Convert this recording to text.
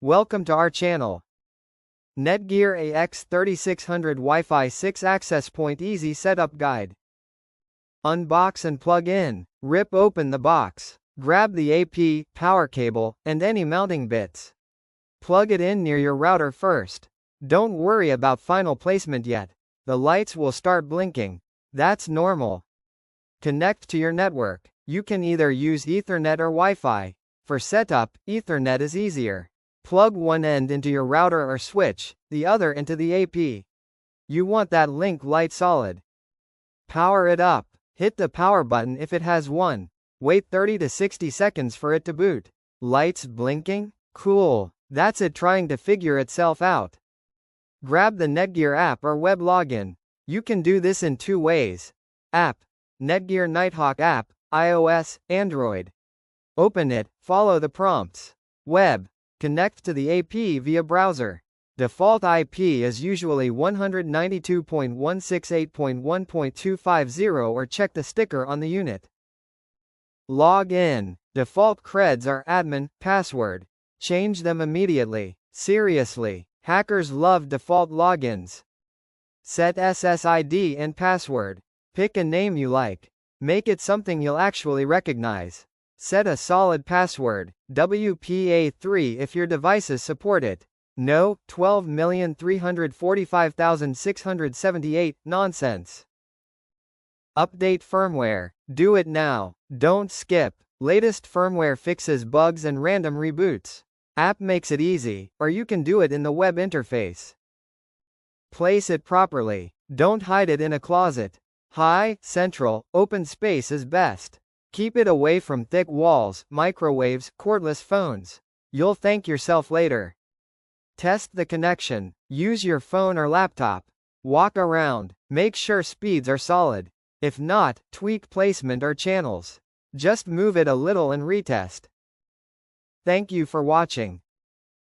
Welcome to our channel. NETGEAR AX3600 Wi-Fi 6 Access Point Easy Setup Guide. Unbox and plug in. Rip open the box. Grab the AP, power cable, and any mounting bits. Plug it in near your router first. Don't worry about final placement yet. The lights will start blinking. That's normal. Connect to your network. You can either use Ethernet or Wi-Fi. For setup, Ethernet is easier. Plug one end into your router or switch, the other into the AP. You want that link light solid. Power it up. Hit the power button if it has one. Wait 30 to 60 seconds for it to boot. Lights blinking? Cool. That's it trying to figure itself out. Grab the NETGEAR app or web login. You can do this in two ways. App. NETGEAR Nighthawk app, iOS, Android. Open it, follow the prompts. Web. Connect to the AP via browser. Default IP is usually 192.168.1.250 or check the sticker on the unit. Log in. Default creds are admin, password. Change them immediately. Seriously, hackers love default logins. Set SSID and password. Pick a name you like. Make it something you'll actually recognize. Set a solid password, WPA3 if your devices support it. No, 12,345,678, nonsense. Update firmware. Do it now. Don't skip. Latest firmware fixes bugs and random reboots. App makes it easy, or you can do it in the web interface. Place it properly. Don't hide it in a closet. High, central, open space is best. Keep it away from thick walls, microwaves, cordless phones. You'll thank yourself later. Test the connection. Use your phone or laptop. Walk around. Make sure speeds are solid. If not, tweak placement or channels. Just move it a little and retest. Thank you for watching.